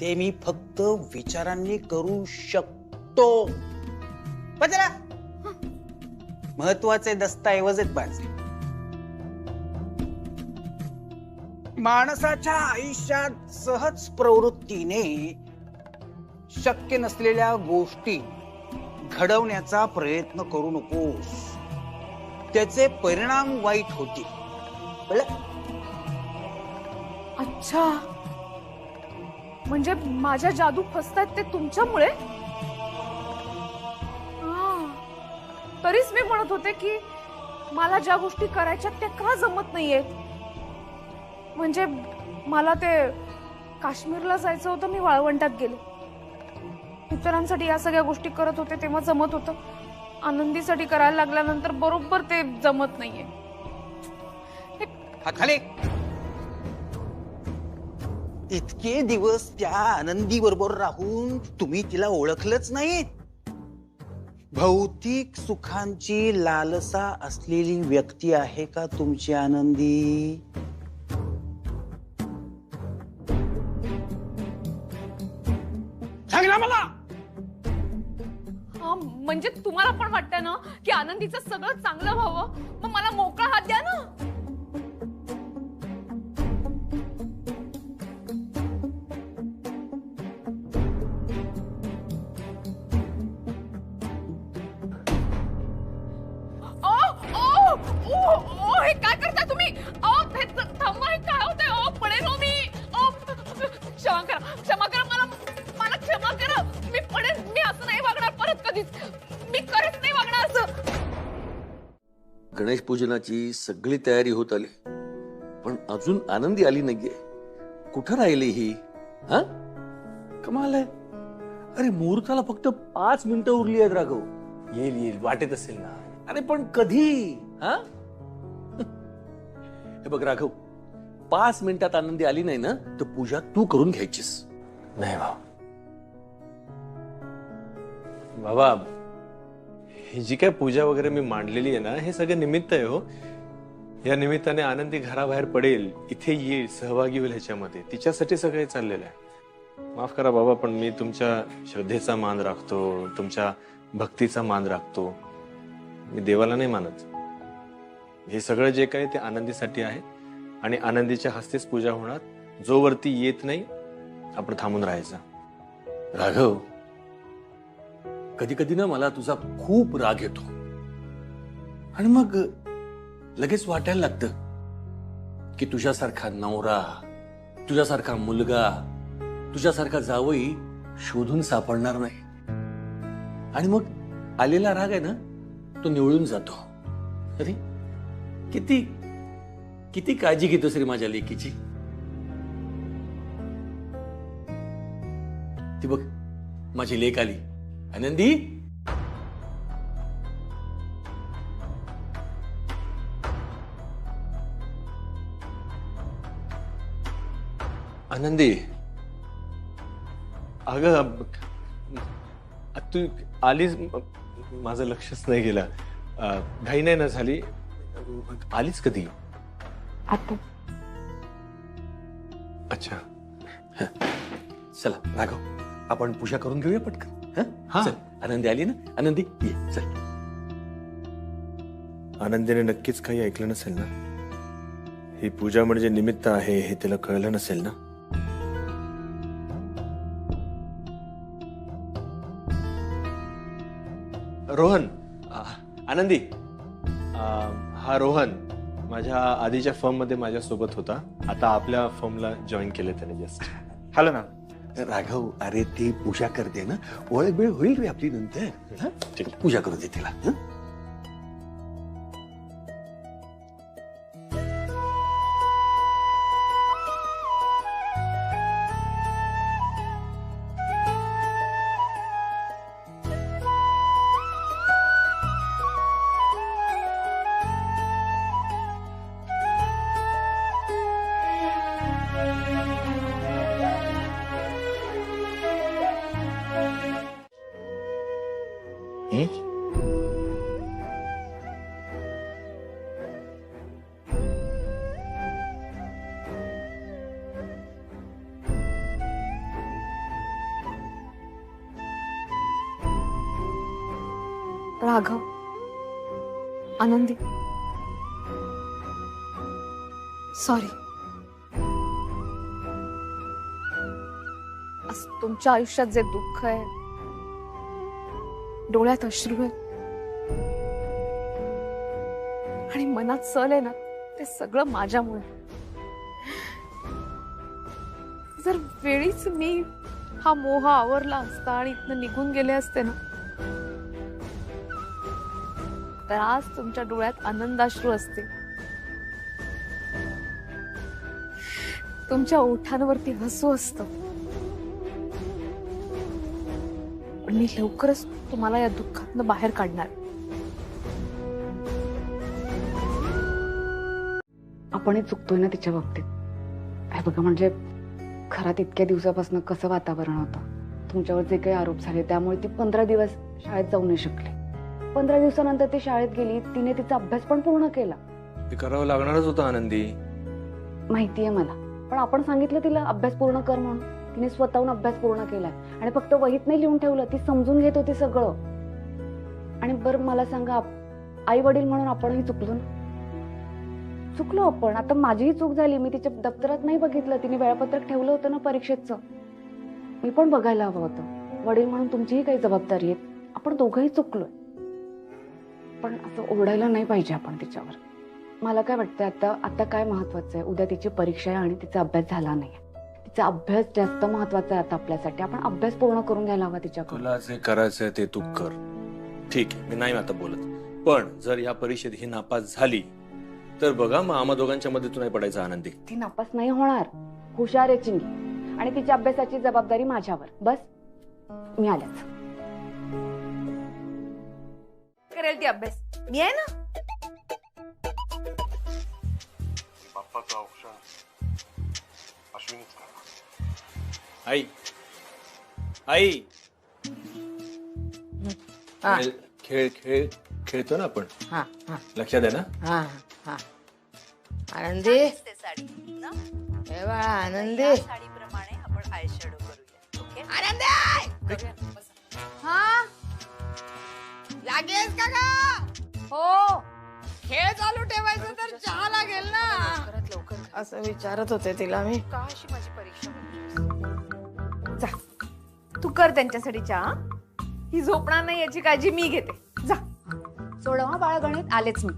ते मी फक्त विचारांनी करू शकतो. पण जरा महत्वाचे दस्तऐवज आहेत माझे. माणसाच्या आयुष्यात सहज प्रवृत्तीने शक्य नसलेल्या गोष्टी घडवण्याचा प्रयत्न करू नकोस. त्याचे परिणाम वाईट होतील. कळलं? अच्छा, म्हणजे माझ्या जादू फसतायत ते तुमच्यामुळे? तरीच मी म्हणत होते की मला ज्या गोष्टी करायच्या त्या का जमत नाहीयेत. म्हणजे मला ते काश्मीरला जायचं होतं, मी वाळवंटात गेले. इतरांसाठी या सगळ्या गोष्टी करत होते तेव्हा जमत होतं. आनंदीसाठी करायला लागल्यानंतर बरोबर ते जमत नाहीये. खाली. इतके दिवस त्या आनंदी बरोबर राहून तुम्ही तिला ओळखलंच नाहीत. भौतिक सुखांची लालसा असलेली व्यक्ती आहे का तुमची आनंदी? सांग ना मला. हा, म्हणजे तुम्हाला पण वाटतं ना की आनंदीचं सगळं चांगलं व्हावं, मग मला मोकळा हात द्या ना. हे काय करता तुम्ही? थांबा, हे काय होतंय? पडेल हो मी. क्षमा करा मला क्षमा करा. मी पडेल. मी असं नाही वागणार परत कधीच. मी खरंच नाही वागणार असं. गणेश पूजनाची सगळी तयारी होत आली, पण अजून आनंदी आली नाहीये. कुठं राहिली ही? हा, कमाल आहे. अरे मुहूर्ताला फक्त 5 मिनिटं उरली आहेत राघव. येईल वाटेत असेल ना. अरे पण कधी? हा, हे बघ राघव, 5 मिनिटात आनंदी आली नाही ना तर पूजा तू करून घ्यायचीस. नाही बाबा, ही जी काय पूजा वगैरे मी मांडलेली आहे ना, हे सगळं निमित्त आहे हो. या निमित्ताने आनंदी घराबाहेर पडेल, इथे येईल, सहभागी होईल ह्याच्यामध्ये. तिच्यासाठी सगळं चाललेलं आहे. माफ करा बाबा, पण मी तुमच्या श्रद्धेचा मान राखतो, तुमच्या भक्तीचा मान राखतो. मी देवाला नाही मानत. हे सगळं जे काही ते आनंदीसाठी आहे आणि आनंदीच्या हस्तेच पूजा होणार. जो वरती येत नाही आपण थांबून राहायचं. राघव, कधी कधी ना मला तुझा खूप राग येतो आणि मग लगेच वाटायला लागतं की तुझ्यासारखा नवरा, तुझ्यासारखा मुलगा, तुझ्यासारखा जावई शोधून सापडणार नाही. आणि मग आलेला राग आहे ना तो निवळून जातो. अरे किती किती काळजी घेतोस रे माझ्या लेकीची. ती बघ, माझी लेक आली. आनंदी, आनंदी, अगं तू आलीच, माझं लक्षच नाही गेलं. घाई नाही ना झाली? आलीच कधी? आता अच्छा, चला राघव, आपण पूजा करून घेऊया पटकन. हा. चल, आनंदी आली ना. आनंदी ये, चल. आनंदीने नक्कीच काही ऐकलं नसेल ना. ही पूजा म्हणजे निमित्त आहे हे तिला कळलं नसेल ना. रोहन, आनंदी, हा रोहन माझ्या आधीच्या फर्म मध्ये माझ्या सोबत होता. आता आपल्या फर्मला जॉईन केलं त्याने जस्ट. हॅलो ना. राघव, अरे ती पूजा करते ना, ओळख वेळ होईल रे आपली नंतर. हा? ठीक. पूजा करू दे तिला. हं? राघव, आनंदी, सॉरी. आज तुमच्या आयुष्यात जे दुःख आहे, डोळ्यात अश्रू आहे आणि मनात सल आहे ना, ते सगळं माझ्यामुळे. जर वेळीच मी हा मोह आवरला असता आणि इथनं निघून गेले असते ना, तर आज तुमच्या डोळ्यात आनंदाश्रू असते, तुमच्या ओठांवरती हसू असतं. पण मी लवकरच तुम्हाला या दुःखातनं बाहेर काढणार. आपणही चुकतोय ना तिच्या बाबतीत. काय बघा, म्हणजे घरात इतक्या दिवसापासून कसं वातावरण होतं, तुमच्यावर जे काही आरोप झाले त्यामुळे ती 15 दिवस शाळेत जाऊ नाही शकली. 15 दिवसानंतर ती शाळेत गेली, तिने तिचा अभ्यास पण पूर्ण केला. ते करावं लागणारच होतं आनंदी. माहितीये मला, पण आपण सांगितलं तिला अभ्यास पूर्ण कर म्हणून. तिने स्वतःहून अभ्यास पूर्ण केलाय आणि फक्त वहीत नाही लिहून ठेवलं, ती समजून घेत होती सगळं. आणि बरं मला सांगा, आई वडील म्हणून आपणही चुकलो ना? चुकलो आपण. आता माझीही चूक झाली, मी तिच्या दप्तरात नाही बघितलं, तिने वेळापत्रक ठेवलं होतं ना परीक्षेचं, मी पण बघायला हवं होतं. वडील म्हणून तुमचीही काही जबाबदारी आहे, आपण दोघंही चुकलोय. पण असं ओरडायला नाही पाहिजे आपण तिच्यावर. मला काय वाटतं, आता काय महत्वाचं आहे, उद्या तिची परीक्षा आहे आणि तिचा अभ्यास झाला नाही. तिचा अभ्यास जास्त महत्वाचा आहे आता आपल्यासाठी. आपण अभ्यास पूर्ण करून घ्यायला हवा तिच्याकडून. तुला जे करायचंय ते तू कर. ठीक आहे, मी नाही आता बोलत, पण जर या परीक्षेत ही नापास झाली तर बघा, मग आम्हा दोघांच्या मध्ये तू नाही पडायचा आनंदी. ती नापास नाही होणार, हुशार आहे चिंगी, आणि तिच्या अभ्यासाची जबाबदारी माझ्यावर. बस, मी आल्याच. करेल ती अभ्यास, मी आहे ना. बाप्पाचं औक्षण अश्विनीच करा. आई, आई, खेळ खेळ खेळतो ना आपण, हा हा लक्षात आहे ना? हा हा. आनंदी, हे बाळा आनंदी, साडीप्रमाणे आपण आय शॅडो करूया. ओके, आनंदी, हा, लागेल का ग? हो. खेळ चालू ठेवायचं तर चहा लागेल ना. लवकर असं विचारत होते तिला मी. का अशी माझी परीक्षा? जा, तू कर त्यांच्यासाठी चहा. ही झोपणार नाही याची काळजी मी घेते. जा. सोडवा बाळा गणित, आलेच मी.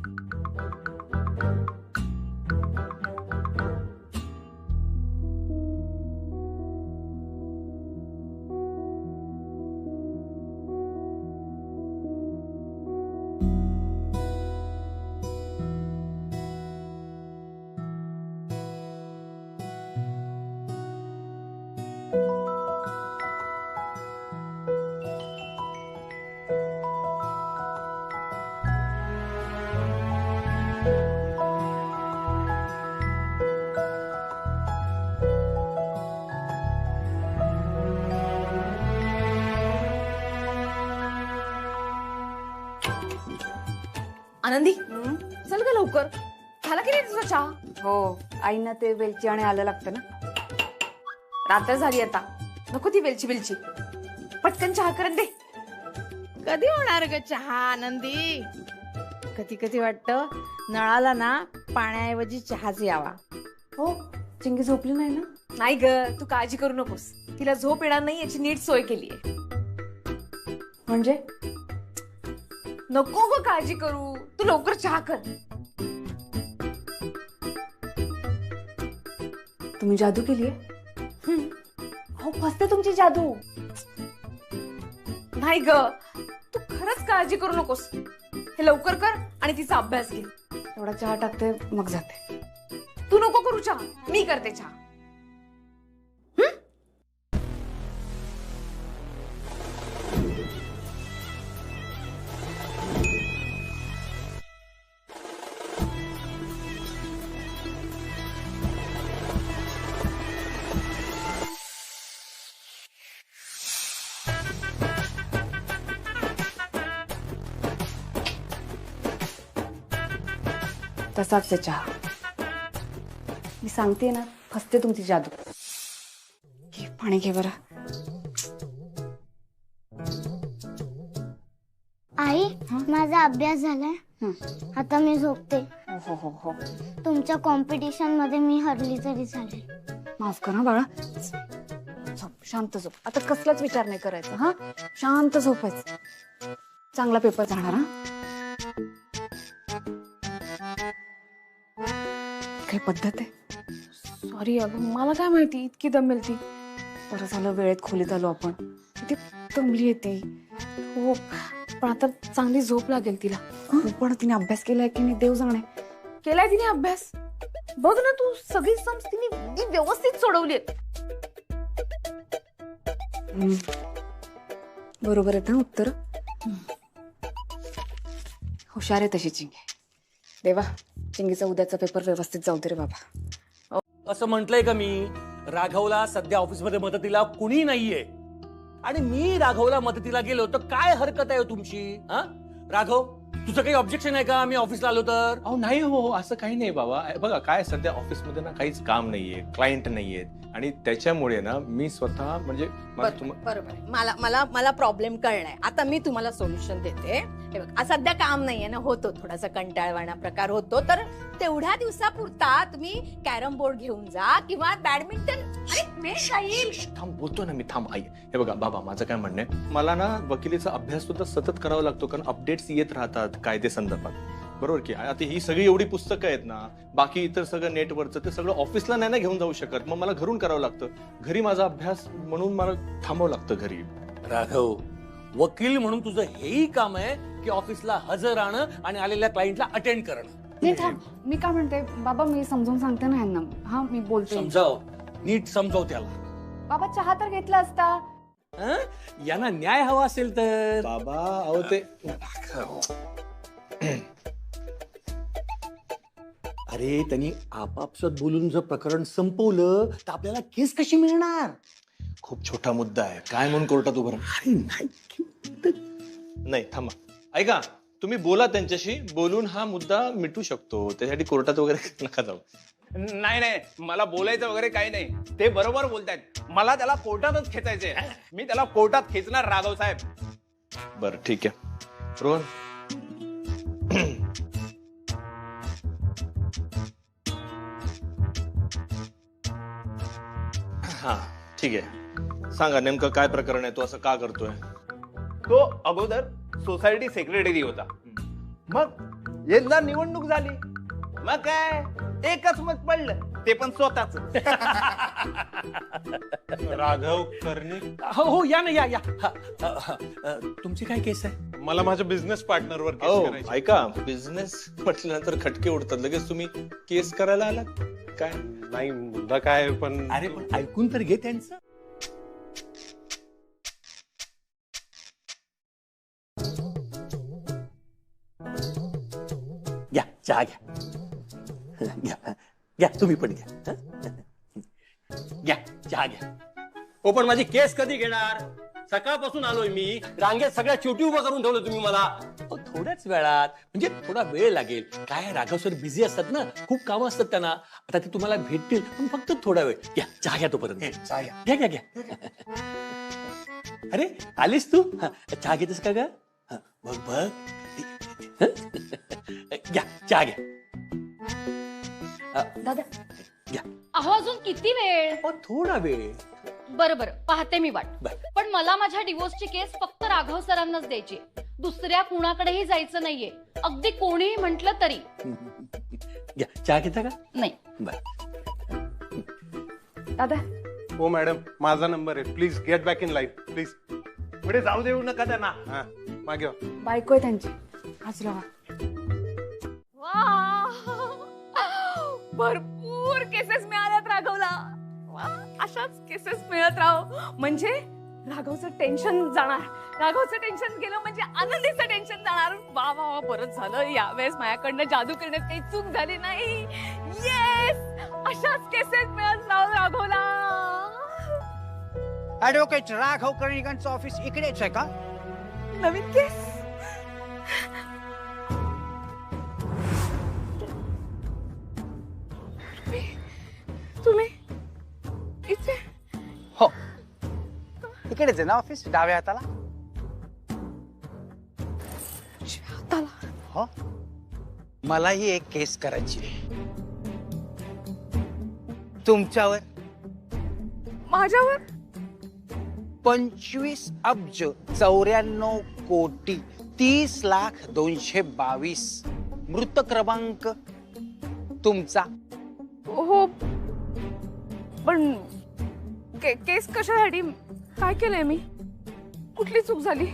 आनंदी, चल ग लवकर. झाला की नाही तुझा चहा? हो, आईना ते वेलची आणि आलं लागतं ना. रात्र झाली आता, नको ती वेलची बिलची. पटकन चहा करून दे. कधी होणार ग चहा आनंदी? कधी कधी वाटतं नळाला ना पाण्याऐवजी चहाच यावा. हो, चिंगी झोपली नाही ना? नाही ग, तू काळजी करू नकोस. तिला झोप येणार नाही याची नीट सोय केलीये. म्हणजे नको ग काळजी करू, तू लवकर चहा कर. तुम्ही जादू केलीये? हो, फसते तुमची जादू. नाही ग, तू खरंच काळजी करू नकोस. हे लवकर कर आणि तिचा अभ्यास घे. एवढा चहा टाकते, मग जाते. तू नको करू चहा, मी करते चहा. तसाच आहे चहा. मी सांगते ना, फसते तुमची जादू. घे पाणी, घे बरं. आई, माझा अभ्यास झालाय, आता मी झोपते. हो हो हो. तुमच्या कॉम्पिटिशन मध्ये मी हरली तरी चालेल. माफ करा बाळा. झोप, शांत झोप. आता कसलाच विचार नाही करायचा. हा, शांत झोपायचं. चांगला पेपर जाणार. हा, काही पद्धत आहे? सॉरी अगं, मला काय माहिती इतकी दमेल ती. बरं झालं वेळेत खोलीत आलो आपण. किती दमली येते. हो, पण आता चांगली झोप लागेल तिला. पण तिने अभ्यास केलाय की नाही देव जाणे. केलाय तिने अभ्यास. बघ ना तू, सगळी सम्स तिने व्यवस्थित सोडवली. बरोबर आहेत ना उत्तर. हुशार आहे तशी चिंगी. देवा, चिंगीचा उद्याचा पेपर व्यवस्थित जाऊ दे रे बाबा. असं म्हटलंय का मी? राघवला सध्या ऑफिसमध्ये मदतीला कुणी नाहीये आणि मी राघवला मदतीला गेलो तर काय हरकत आहे तुमची? हा राघव, तुझं काही ऑब्जेक्शन आहे का मी ऑफिसला आलो तर? अहो नाही हो, असं काही नाही बाबा. बघा काय सध्या ऑफिसमध्ये ना काहीच काम नाहीये, क्लायंट नाहीयेत आणि त्याच्यामुळे ना मी स्वतः म्हणजे बरोबर आहे. मला मला मला प्रॉब्लेम कळलाय. आता मी तुम्हाला सोल्युशन देते. हे बघ, सध्या काम नाहीये ना, होतो थोडासा कंटाळवाणा प्रकार होतो, तर तेवढ्या दिवसापुरता तुम्ही कॅरम बोर्ड घेऊन जा किंवा बॅडमिंटन. थांब, बोलतो ना मी. थांब आई. हे बघा बाबा, माझं काय म्हणणं आहे, मला ना वकिलीचा अभ्यास सुद्धा सतत करावा लागतो, कारण अपडेट्स येत राहतात कायदे संदर्भात. बरोबर की? आता ही सगळी एवढी पुस्तकं आहेत ना, बाकी इतर सगळं नेटवरचं, ते सगळं ऑफिसला नाही ना घेऊन जाऊ शकत. मग मला घरून करावं लागतं. घरी माझा अभ्यास म्हणून मला थांबावं लागतं घरी. राघव, वकील म्हणून तुझं हेही काम आहे की ऑफिसला हजर राहणं आणि आलेल्या क्लायंटला अटेंड करणं. नाही थांब, मी काय म्हणते बाबा, मी समजून सांगते ना यांना. हा, मी बोलते. समजाव, नीट समजाव त्याला. बाबा, चहा तर घेतला असता. हं? यांना न्याय हवा असेल तर. बाबा अहो ते अरे, त्यांनी आपापसात बोलून जर प्रकरण संपवलं तर आपल्याला केस कशी मिळणार? खूप छोटा मुद्दा आहे. काय म्हणून कोर्टात उभं राहा? अरे नाही, नाही थांबा, ऐका, तुम्ही बोला त्यांच्याशी. बोलून हा मुद्दा मिटू शकतो. त्यासाठी कोर्टात वगैरे नका जाऊ. नाही नाही, मला बोलायचं वगैरे काही नाही. ते बरोबर बोलतायत. मला त्याला कोर्टातच खेचायचंय. मी त्याला कोर्टात खेचणार राघव साहेब. बरं ठीक आहे. रोहन, हा ठीक आहे. सांगा नेमकं काय प्रकरण आहे, तो असं का करतोय? तो अगोदर सोसायटी सेक्रेटरी होता. मग यंदा निवडणूक झाली. मग काय एकच मत पडलं, ते पण स्वतःच. राघव कर्णिक, हो हो, या ना, या या. तुमची काय केस आहे? मला माझ्या बिझनेस पार्टनरवर केस हो करायची. ऐका, बिझनेस म्हटल्यानंतर खटके उडतात लगेच. तुम्ही केस करायला आलात काय? नाही, मुद्दा काय पण. अरे पण ऐकून तर घे त्यांचं. घ्या चहा घ्या. घ्या घ्या, तुम्ही पण घ्या. घ्या चहा घ्या. हो, पण माझी केस कधी घेणार? सकाळपासून आलोय मी. रांगेत सगळ्या शेवटी उभं करून ठेवलं तुम्ही मला. थोड्याच वेळात, म्हणजे थोडा वेळ लागेल. काय राघव सर बिझी असतात ना, खूप कामं असतात त्यांना. आता ते तुम्हाला भेटतील, पण फक्त थोडा वेळ. घ्या चहा घ्या तोपर्यंत. चहा घ्या. घ्या घ्या घ्या. अरे आलीस तू? चहा घेतेस का ग? बघ बघ. घ्या चहा घ्या. दादा, घ्या. अहो, अजून किती वेळ? थोडा वेळ. बरं बरं, पाहते मी वाट. बर. पण मला माझ्या डिवोर्सची केस फक्त राघव सरांनाच द्यायची. दुसऱ्या कुणाकडेही जायचं नाहीये, अगदी कोणीही म्हटलं तरी. घ्या चहा घेता का? नाही. बर. दादा, हो मॅडम, माझा नंबर आहे. Please get back in life please. पुढे जाऊ देऊ नका त्यांना. हा, मागे वा. बायको आहे त्यांची. आज लावा. भरपूर केसेस मिळाल्यात राघवला. अशाच केसेस मिळत राहो, म्हणजे राघवचं टेन्शन जाणार. राघवचं टेन्शन गेलं म्हणजे आनंदीचं टेन्शन जाणार. वा वा वा, बरंच झालं यावेळेस माझ्याकडनं जादू करण्यात काही चूक झाली नाही. येस, अशाच केसेस मिळत राहो राघवला. ऍडव्होकेट राघव कर्णिकांचं ऑफिस इकडेच आहे का? नवीन केस. तुम्ही इथे? हो, इकडेच आहे ना ऑफिस, डाव्या हाताला. हाताला हो, मलाही एक केस करायची आहे तुमच्यावर. माझ्यावर 25 अब्ज 94 कोटी 30,02,22 मृत क्रमांक तुमचा. हो, पण केस कशासाठी? काय केलंय मी? कुठली चूक झाली?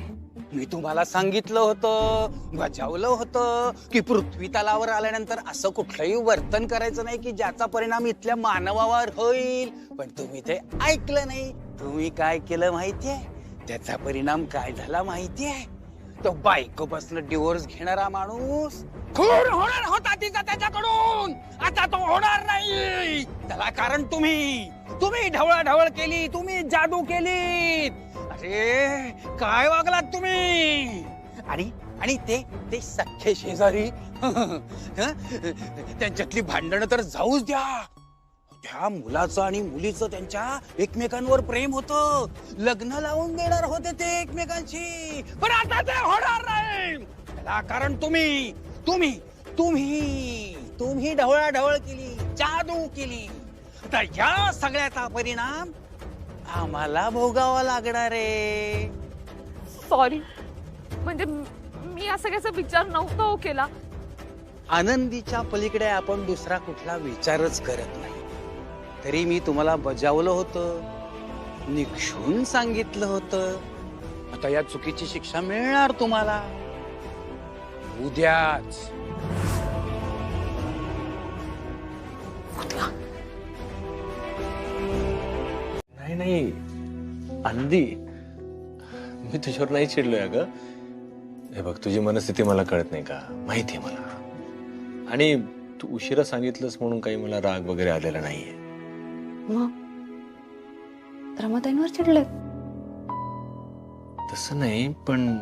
मी तुम्हाला सांगितलं होतं, बजावलं होतं की पृथ्वी तलावर आल्यानंतर असं कुठलंही वर्तन करायचं नाही की ज्याचा परिणाम इथल्या मानवावर होईल. पण तुम्ही ते ऐकलं नाही. तुम्ही काय केलं माहितीये? त्याचा परिणाम काय झाला माहितीये? तो बायकोपासून डिवोर्स घेणारा माणूस खून होणार होता तिचा त्याच्याकडून. आता तो होणार नाही. त्याला कारण तुम्ही ढवळाढवळ केली, तुम्ही जादू केली. अरे काय वागलात तुम्ही. आणि ते सख्खे शेजारी त्यांच्यातली भांडणं तर जाऊच द्या. त्या मुलाचं आणि मुलीचं त्यांच्या एकमेकांवर प्रेम होतं. लग्न लावून देणार होते ते एकमेकांशी. पण आता ते होणार नाही. त्याला कारण तुम्ही ढवळाढवळ केली, जादू केली. आता या सगळ्याचा परिणाम आम्हाला भोगावा लागणार आहे. सॉरी, म्हणजे मी या सगळ्याचा विचार नव्हता हो केला. आनंदीच्या पलीकडे आपण दुसरा कुठला विचारच करत नाही. तरी मी तुम्हाला बजावलं होतं, निक्षून सांगितलं होतं. आता या चुकीची शिक्षा मिळणार तुम्हाला उद्याच. नाही आनंदी, मी तुझ्यावर नाही चिडलोय अगं. हे बघ, तुझी मनस्थिती मला कळत नाही का? माहितीये मला. आणि तू उशिरा सांगितलंस म्हणून काही मला राग वगैरे आलेला नाहीये. मग रमाताईंवर चिडले? तसं नाही, पण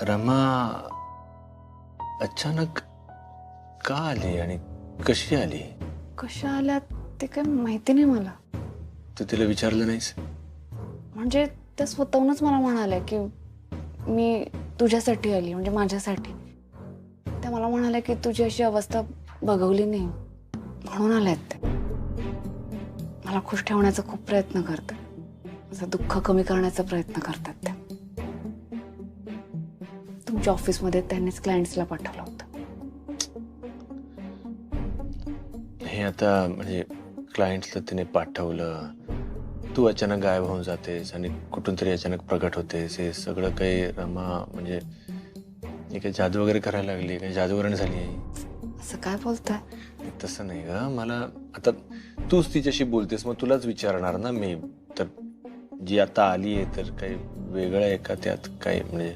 रमा अचानक का आली आणि कशी आली? कशा आल्यात ते काय माहिती नाही मला. तू तिला विचारलं नाहीस? म्हणजे त्या स्वतःहूनच मला म्हणाल्या की मी तुझ्यासाठी आली, म्हणजे माझ्यासाठी. त्या मला म्हणाल्या की तुझी अशी अवस्था बघवली नाही म्हणून आल्यात ते. मला खुश ठेवण्याचा खूप प्रयत्न करतात, माझं दुःख कमी करण्याचा प्रयत्न करतात त्या. तुमच्या ऑफिसमध्ये त्यांनीच क्लायंट्सला पाठवलं होतं. हे आता म्हणजे क्लायंट्सला तिने पाठवलं, तू अचानक गायब होऊन जातेस आणि कुठून तरी अचानक प्रगट होतेस, हे सगळं काही रमा म्हणजे काही जादू वगैरे करायला लागली, काही जादूवरण झाली आहे? असं काय बोलताय? तसं नाही ग. मला आता तूच तिच्याशी बोलतेस, मग तुलाच विचारणार ना मी. तर जी आता आली आहे तर काही वेगळं आहे का त्यात? काही म्हणजे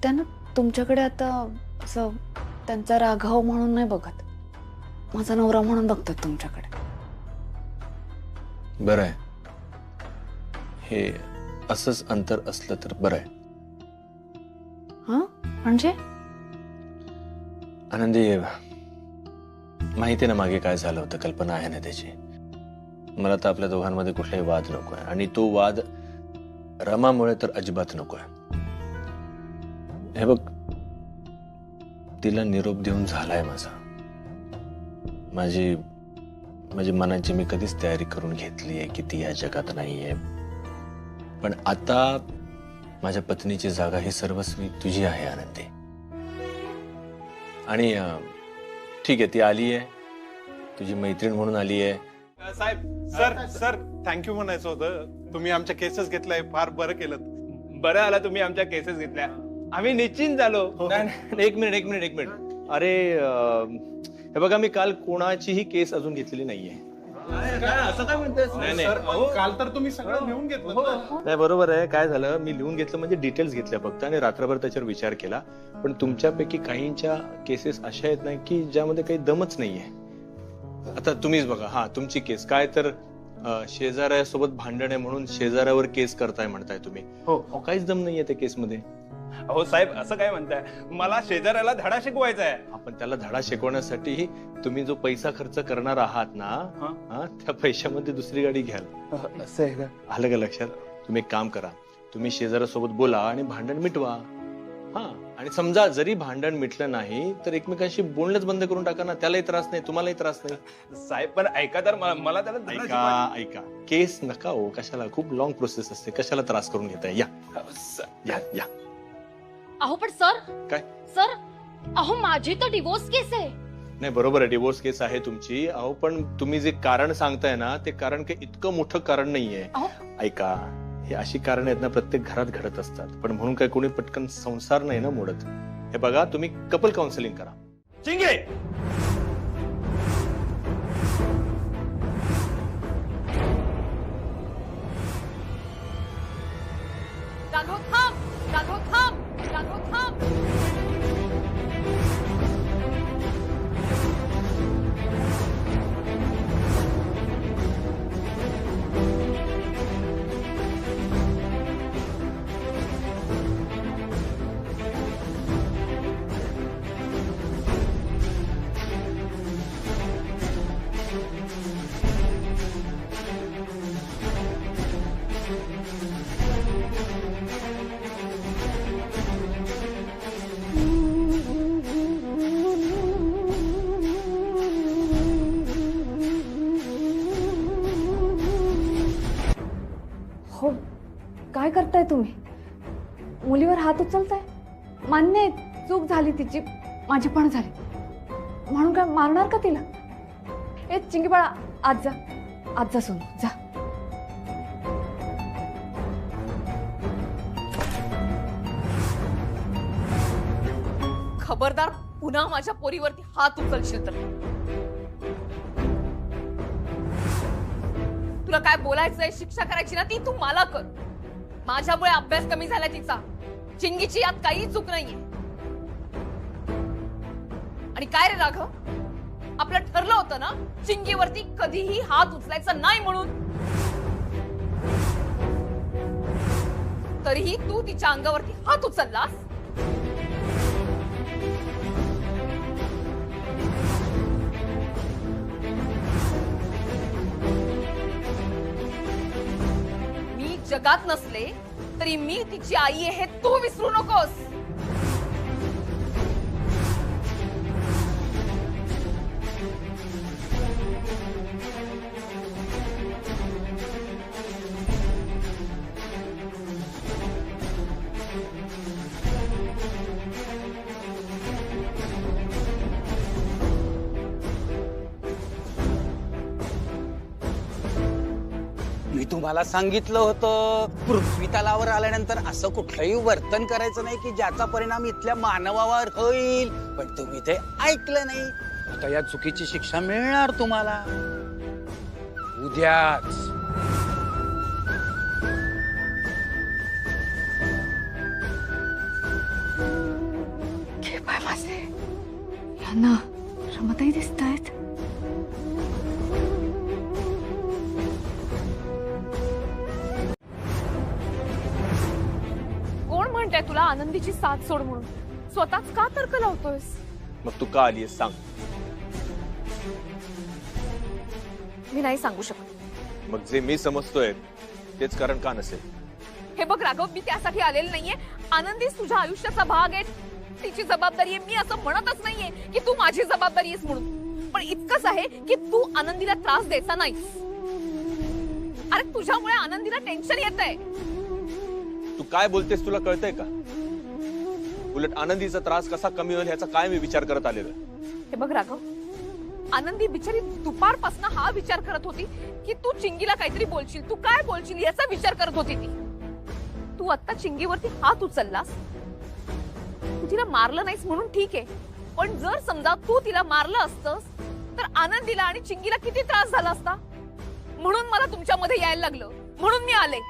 त्यानं तुमच्याकडे आता असं त्यांचा राघव म्हणून नाही बघत, माझा नवरा म्हणून बघतात तुमच्याकडे. बरं आहे, हे असंच अंतर असलं तर बरं आहे. हा म्हणजे आनंदी, माहिती ना मागे काय झालं होतं, कल्पना आहे ना त्याची. मला तर आपल्या दोघांमध्ये कुठलाही वाद नकोय, आणि तो वाद रमामुळे तर अजिबात नकोय. हे बघ, तिला निरोप देऊन झालाय माझा. माझी मनाची मी कधीच तयारी करून घेतली आहे की ती या जगात नाहीये. पण आता माझ्या पत्नीची जागा ही सर्वस्वी तुझी आहे आनंदी. आणि ठीक आहे, ती आली आहे, तुझी मैत्रीण म्हणून आली आहे. साहेब, सर थँक्यू म्हणायचं होतं. तुम्ही आमच्या केसेस घेतलाय, फार बरं केलं. बरं आला तुम्ही आमच्या केसेस घेतल्या, आम्ही निश्चिंत झालो. एक मिनिट. अरे हे बघा, मी काल कोणाचीही केस अजून घेतलेली नाहीये. असं काय म्हणतोस? नाही. काल तर तुम्ही सगळं लिहून घेतलं. नाही, बरोबर आहे. काय झालं, मी लिहून घेतलं म्हणजे डिटेल्स घेतल्या फक्त, आणि रात्रभर त्याच्यावर विचार केला. पण तुमच्यापैकी काहींच्या केसेस अशा आहेत ना की ज्यामध्ये काही दमच नाहीये. आता तुम्हीच बघा, हा तुमची केस काय तर शेजाऱ्यासोबत भांडण आहे म्हणून शेजाऱ्यावर केस करताय म्हणताय तुम्ही. हो, काहीच दम नाहीये त्या केसमध्ये. हो साहेब, असं काय म्हणताय? मला शेजाऱ्याला धडा शिकवायचा आहे. आपण त्याला धडा शिकवण्यासाठी तुम्ही जो पैसा खर्च करणार आहात ना, त्या पैशामध्ये दुसरी गाडी घ्याल. असं आहे का? आलं का लक्षात? तुम्ही एक काम करा, तुम्ही शेजाऱ्यासोबत बोला आणि भांडण मिटवा. हा, आणि समजा जरी भांडण मिटलं नाही तर एकमेकांशी बोलणंच बंद करून टाका ना. त्यालाही त्रास नाही, तुम्हालाही त्रास नाही. साहेब पण ऐका तर, मला त्याला धरायची ऐका ऐका, केस नका हो, कशाला, खूप लॉंग प्रोसेस असते, कशाला त्रास करून घेताय. या या या. अहो पण सर, काय सर, अहो माझी तर डिवोर्स केस आहे. नाही, बरोबर आहे, डिवोर्स केस आहे तुमची. अहो पण तुम्ही जे कारण सांगताय ना, ते कारण काही इतकं मोठं कारण नाहीये. ऐका, हे अशी कारण आहेत ना, प्रत्येक घरात घडत असतात, पण म्हणून काय कोणी पटकन संसार नाही ना मोडत. हे बघा, तुम्ही कपल काउन्सिलिंग करा. चिंगे, राघव थांब, राघव थांब, राघव थांब. हो, काय करताय तुम्ही? मुलीवर हात उचलताय? मान्य आहे, चूक झाली तिची, माझी पण झाली, म्हणून काय मारणार का तिला? ए चिंगी बाळा, आज जा, आज जा सोनू, जा. खबरदार, पुन्हा माझ्या पोरीवरती हात उचलशील तर तुला काय बोलायचंय, शिक्षा करायची ना ती तू मला कर. माझ्यामुळे अभ्यास कमी झाला तिचा. चिंगीची यात काही चूक नाहीये. आणि काय रे राघव, आपलं ठरलं होतं ना चिंगीवरती कधीही हात उचलायचा नाही म्हणून. तरीही तू तिच्या अंगावरती हात उचललास. मी जगात नसले तरी मी तिची आई आहे हे तू विसरू नकोस. मी तुम्हाला सांगितलं होतं, पृथ्वी तलावर आल्यानंतर असं कुठलंही वर्तन करायचं नाही की ज्याचा परिणाम इथल्या मानवावर होईल. पण तुम्ही ते ऐकलं नाही. आता या चुकीची शिक्षा मिळणार तुम्हाला उद्याच. घे पाय माझे. यांना रमताही दिसत आहेत. कोण म्हणताय तुला आनंदीची साथ सोड म्हणून? स्वतःच का तर्क लावतोयस? मग तू का आलीस सांग. मी नाही सांगू शकत. मग जे मी समजतोय तेच कारण का नसेल? हे बघ राघव, मी त्यासाठी आलेले नाहीये. आनंदीच तुझ्या आयुष्याचा भाग आहे, तिची जबाबदारी आहे. मी असं म्हणतच नाहीये की तू माझी जबाबदारी आहेस म्हणून, पण इतकंच आहे की तू आनंदीला त्रास द्यायचा नाहीस. अरे तुझ्यामुळे आनंदीला टेन्शन येतंय. तू काय बोलतेस तुला कळतंय का? उलट आनंदीचा त्रास कसा कमी होईल ह्याचा काय मी विचार करत आलेलो. हे बघ राघव, आनंदी बिचारी दुपारपासून हा विचार करत होती की तू चिंगीला काहीतरी बोलशील, तू काय बोलशील याचा विचार करत होती ती. तू आता चिंगीवरती हात उचललास. तू तिला मारलं नाहीस म्हणून ठीक आहे, पण जर समजा तू तिला मारलं असतंस तर आनंदीला आणि चिंगीला किती त्रास झाला असता. म्हणून मला तुमच्यामध्ये यायला लागलं, म्हणून मी आले.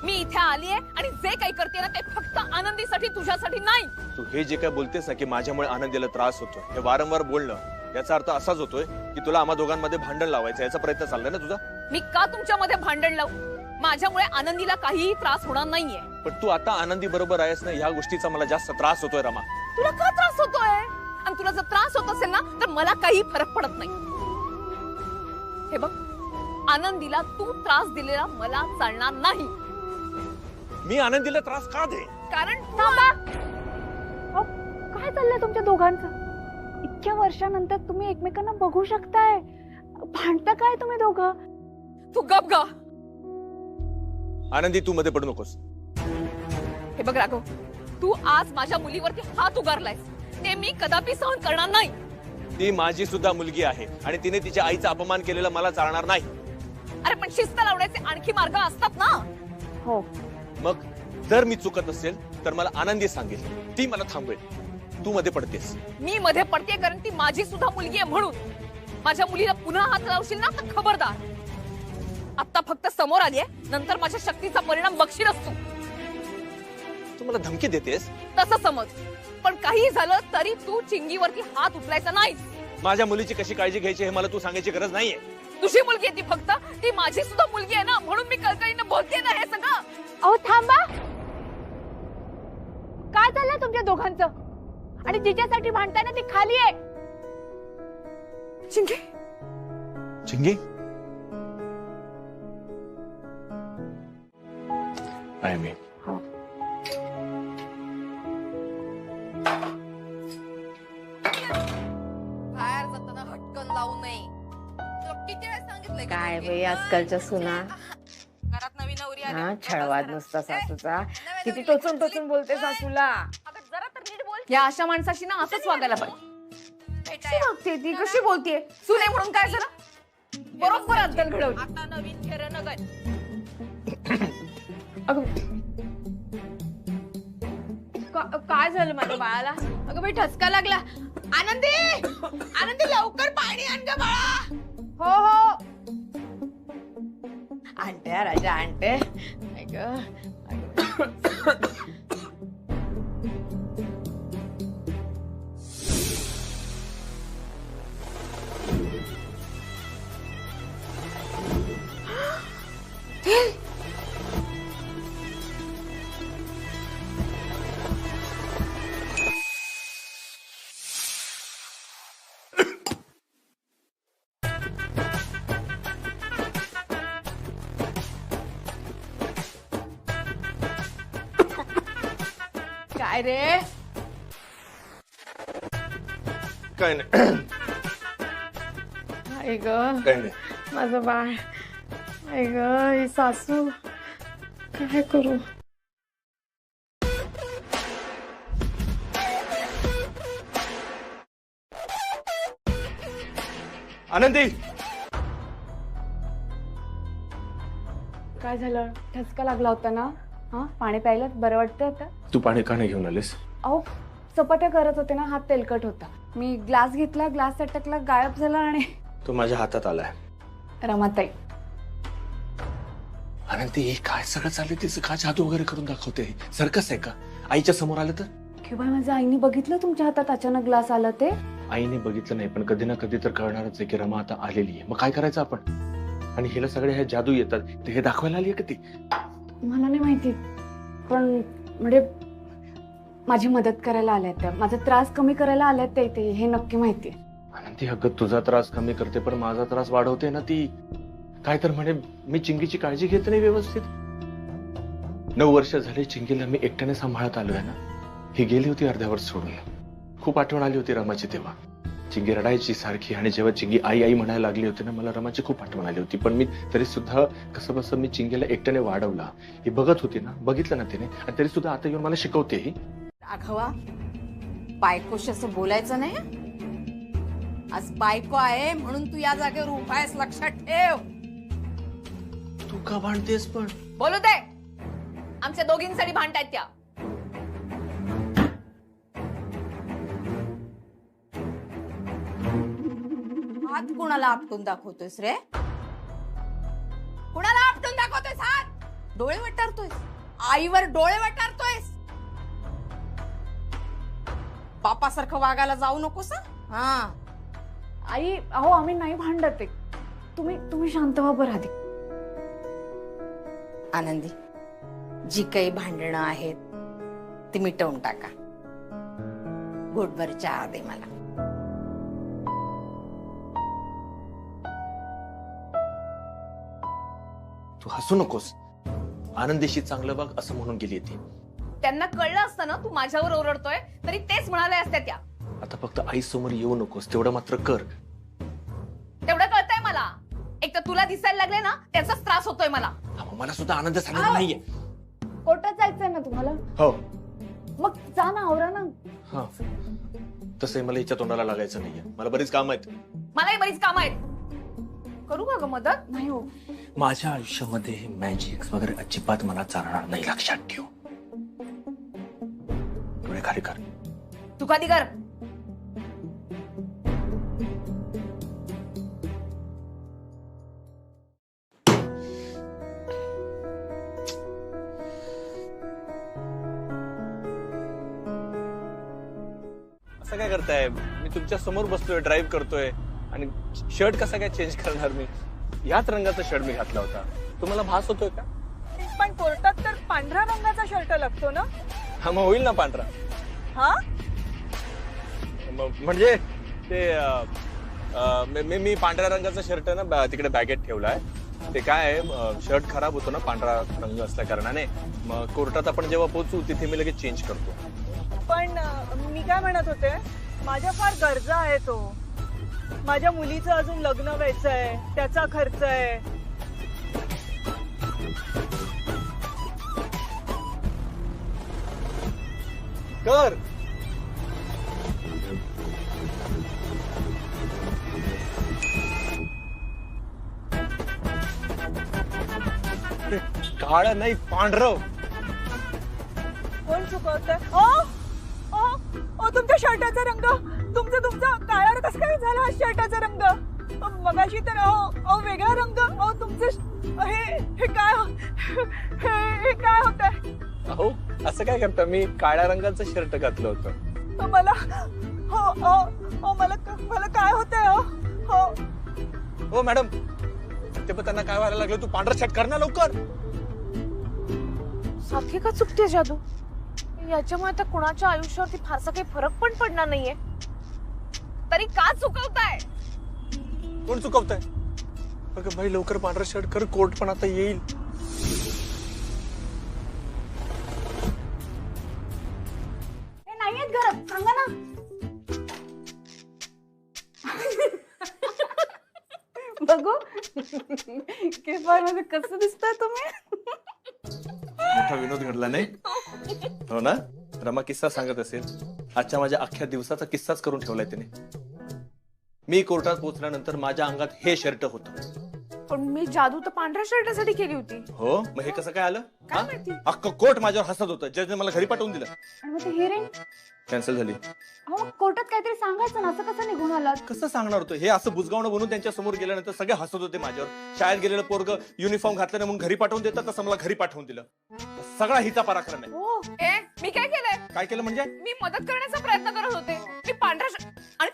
मी इथे आलीये आणि जे काही करते ना ते फक्त आनंदीसाठी, तुझ्यासाठी नाही. तू हे जे काय बोलतेस ना की माझ्यामुळे आनंदीला त्रास होतोय, हे वारंवार बोलणं याचा अर्थ असाच होतोय की तुला आम्हा दोघांमध्ये भांडण लावायचं याचा प्रयत्न चाललाय ना तुझा. मी का तुमच्यामध्ये भांडण लावू? माझ्यामुळे आनंदीला काहीही त्रास होणार नाहीये. पण तू आता आनंदी बरोबर आहेस ना, ह्या गोष्टीचा मला जास्त त्रास होतोय रमा. तुला का त्रास होतोय? आणि तुला जर त्रास होत असेल ना तर मला काही फरक पडत नाही. हे बघ, आनंदीला तू त्रास दिलेला मला चालणार नाही. मी आनंदीला त्रास का दे? कारण थांबा. काय चाललंय तुमच्या दोघांचं? इतक्या वर्षानंतर तुम्ही एकमेकांना बघू शकताय, भांडता काय तुम्ही दोघं? तू गप गा. आनंदी तू मध्ये पडू नकोस. हे बघ राघव, तू आज माझ्या मुलीवरती हात उगारलायस, ते मी कदापि सहन करणार नाही. ती माझी सुद्धा मुलगी आहे आणि तिने तिच्या आईचा अपमान केलेला मला चालणार नाही. अरे पण शिस्त लावण्याचे आणखी मार्ग असतात ना. हो. मग जर मी चुकत असेल तर मला आनंदी सांगेल, ती मला थांबवेल. तू मध्ये पडतेस. मी मध्ये पडते कारण ती माझी सुद्धा मुलगी आहे म्हणून. माझ्या मुलीला पुन्हा हात लावशील ना तर खबरदार. आता फक्त समोर आलीये, नंतर माझ्या शक्तीचा परिणाम बघशीलच तू. तू मला धमकी देतेस? तसं समज, पण काही झालं तरी तू चिंगीवरती हात उचलायचा नाही. माझ्या मुलीची कशी काळजी घ्यायची हे मला तू सांगायची गरज नाहीये. तुझी मुलगी आहे ती, फक्त ती माझी सुद्धा मुलगी आहे ना, म्हणून मी कळकळीनं बोलते ना हे सगळं. अहो थांबा. काय चाललंय तुमच्या दोघांचं? आणि जिच्यासाठी भांडताय ना ती खाली आहे. चिंगी, चिंगी, आय मी बाहेर जाताना हटकन लावू नये. तुला किती वेळा सांगितलंय? काय बाई आजकालच्या सुना, घरात नवीन नवरी आली. हा छळवाद नुसता सासूचा. किती टोचून टोचून बोलते सासूला. जरा तर नीट बोल. या अशा माणसाशी ना असंच वागायला पाहिजे. कशी वागते ती, कशी बोलतेय? सुने म्हणून काय झालं? बरोबर अद्दल घडवली. आता नवीन खेळ नगर. काय झालं माझ्या बाळाला? अगं बाई ठसका लागला. आनंदी, आनंदी लवकर पाणी आण ग बाळा. हो हो. आणते राजा आणते. काय रे? काय नाही. आई ग काय नाही. माझं बाळ. आई ग ही सासू, काय करू? आनंदी, काय झालं? ठसका लागला होता ना? हा, पाणी प्यायला बरं वाटतंय आता? तू पाणी का नाही घेऊन आलीस? अहो चपात्या करत होते ना, हात तेलकट होता. मी ग्लास घेतला, ग्लास अटकला, गायब झाला आणि तो माझ्या हातात आलाय. रमाताई. आनंदी हे काय सगळं चाललंय? तिचं का जादू वगैरे करून दाखवते? सर्कस आहे का? आईच्या समोर आलं तर? किंवा माझ्या आईने बघितलं तुमच्या हातात अचानक ग्लास आला ते? आईने बघितलं नाही, पण कधी ना कधी तर कळणारच आहे की रमा आता आलेली आहे. मग काय करायचं आपण? आणि हिला सगळे हे जादू येतात, ते हे दाखवायला आली आहे का ती? मला नाही माहिती, पण म्हणजे माझी मदत करायला आल्यात त्या, माझा त्रास कमी करायला आल्यात त्या इथे, हे नक्की माहिती. आनंदी अगं तुझा त्रास कमी करते पण माझा त्रास वाढवते ना ती. काय तर म्हणे मी चिंगीची काळजी घेत नाही व्यवस्थित. 9 वर्ष झाली चिंगीला मी एकट्याने सांभाळत आलोय ना. ही गेली होती अर्ध्यावर सोडून. खूप आठवण आली होती रमाची तेव्हा. चिंगी रडायची सारखी आणि जेव्हा चिंगी आई आई म्हणायला लागली होती ना, मला रमाची खूप आठवण आली होती. पण मी तरी सुद्धा कसं बसं मी चिंगीला एकट्याने वाढवला. ही बघत होती ना, बघितलं ना तिने, आणि तरी सुद्धा आता येऊन मला शिकवते ही. राघवा, बायकोशी असं बोलायचं नाही. आज बायको आहे म्हणून तू या जागेवर उभा आहेस, लक्षात ठेव. तू का भांडतेस पण? बोलू दे. आमच्या दोघींसाठी भांडतायत त्या. हात कुणाला आपटून दाखवतोयस रे? कुणाला आपटून दाखवतोयस हात? डोळे वटारतोयस, आईवर डोळे वटारतोयस. बापासारखं वागायला जाऊ नकोस. हा आई, अहो आम्ही नाही भांडत आहे. तुम्ही शांत व्हा बरं आधी. आनंदी, जी काही भांडणं आहेत ती मिटवून टाका. घोटभर चहा दे मला. हसू नकोस. आनंदीशी चांगलं बघ असं म्हणून गेली ती. त्यांना कळलं असतं ना तू माझ्यावर ओरडतोय तरी तेच म्हणाले असत्या त्या. आता फक्त आई समोर येऊ नकोस तेवढं मात्र कर. तेवढं कळतंय मला. एक तर तुला दिसायला लागले ना त्याचाच त्रास होतोय मला. मला सुद्धा आनंद झालेला नाहीये. कोर्टात जायचंय ना तुम्हाला? हो. मग जा ना, आवरा ना. हा तसंही मला हिच्या तोंडाला लागायचं नाहीये. मला बरीच काम आहेत. मलाही बरीच काम आहेत. करू का ग मदत? नाही हो. माझ्या आयुष्यामध्ये हे मॅजिक्स वगैरे अजिबात मला चालणार नाही, लक्षात ठेव. डोळे खाली कर. तू कधी कर. असं काय करताय? मी तुमच्या समोर बसतोय, ड्राईव्ह करतोय आणि शर्ट कसा काय चेंज करणार मी? याच रंगाचा शर्ट मी घातला होता. तुम्हाला भास होतोय का? पण कोर्टात तर पांढऱ्या रंगाचा शर्ट लागतो ना? हा मग होईल ना पांढरा. हा म्हणजे ते मी पांढऱ्या रंगाचा शर्ट ना तिकडे बॅगेत ठेवलाय. ते काय शर्ट खराब होतो ना पांढरा रंग असल्या कारणाने. मग कोर्टात आपण जेव्हा पोहोचू तिथे मी लगेच चेंज करतो. पण मी काय म्हणत होते, माझ्या फार गरजा आहे. तो माझ्या मुलीचं अजून लग्न व्हायचंय, त्याचा खर्च आहे. कर. काळं नाही पांढरं. कोण चुकवतंय? ओ ओ ओ तुमच्या शर्टाचा रंग, तुमचा काळा कसं काय झाला हा शर्टाचा रंग? मगाशी तर वेगळा रंग. तुमचं हे काय होतंय? अहो असं काय करता? मी काळ्या रंगाचं शर्ट घातलं होतं. मला मला काय होतंय? हो मॅडम, ते पण त्यांना काय व्हायला लागलं? तू पांढरा शर्ट कर ना लवकर. सारखी का चुकते जादू? याच्यामुळे तर कुणाच्या आयुष्यावरती फारसा काही फरक पण पडणार नाहीये. तरी का चुकवताय? कोण चुकवतंय? अगं भाई लवकर पांढरा शर्ट कर, कोर्ट पण आता येईल. नाही आहेत घरात, सांगा ना. बघू केफारमध्ये कसं दिसतंय तुम्ही. मोठा विनोद घडला नाही हो ना? रमा किस्सा सांगत असेल. आजच्या माझ्या अख्ख्या दिवसाचा किस्साच करून ठेवलाय तिने. मी कोर्टात पोहोचल्यानंतर माझ्या अंगात हे शर्ट होतं. पण मी जादू तर पांढऱ्या शर्टासाठी केली होती. हो मग हे कसं काय आलं? अख्खं कोर्ट माझ्यावर हसत होतं. जजने मला घरी पाठवून दिलं. आणि मग ते हिअरिंग कॅन्सल झाली. अहो कोर्टात काहीतरी सांगायचं ना, असं कसं निघून आलात? कसं सांगणार होतं? हे असं बुजगावणं बनवून त्यांच्या समोर गेल्यानंतर सगळे हसत होते माझ्यावर. शाळेत गेलेलं पोरग युनिफॉर्म घातल्याने मग घरी पाठवून देतात, तसं मला घरी पाठवून दिलं. सगळा हिचा पराक्रम आहे. मी काय केलंय? काय केलं म्हणजे? मी मदत करण्याचा प्रयत्न करत होते. मी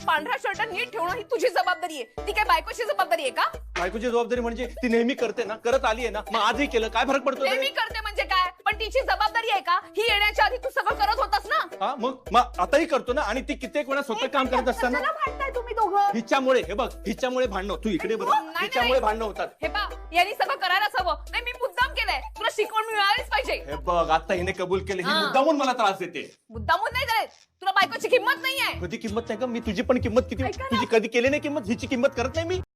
पांढरा शर्ट नीट ठेवणं ही तुझी जबाबदारी आहे. ती काय बायकोची जबाबदारी आहे का? बायकोची जबाबदारी म्हणजे ती नेहमी करते ना, करत आली आहे ना, मग आजही केलं. काय फरक पडतो? नेहमी करते म्हणजे काय? पण तिची जबाबदारी आहे का? ही येण्याच्या आधी तू सगळं करत होतास ना. हा मग आताही करतो ना. आणि ती कित्येक वेळा स्वतः काम करत असताना भांडताय तुम्ही दोघं. हिच्यामुळे, हे बघ हिच्यामुळे भांडणं. तू इकडे बघ, हिच्यामुळे भांडणं होतात. हे बा यांनी सगळं करायलाच हवं. नाही मी मुद्दाम केलंय. तुला शिकवण मिळालीच पाहिजे. हे बघ आता हिने कबूल केलं. ही मुद्दामून मला त्रास देते. मुद्दामून नाही देत. तुला बायकोची किंमत नाहीये. कधी किंमत नाही का? मी तुझी पण किंमत किती, तुझी कधी केली नाही किंमत. हिची किंमत करत नाही मी.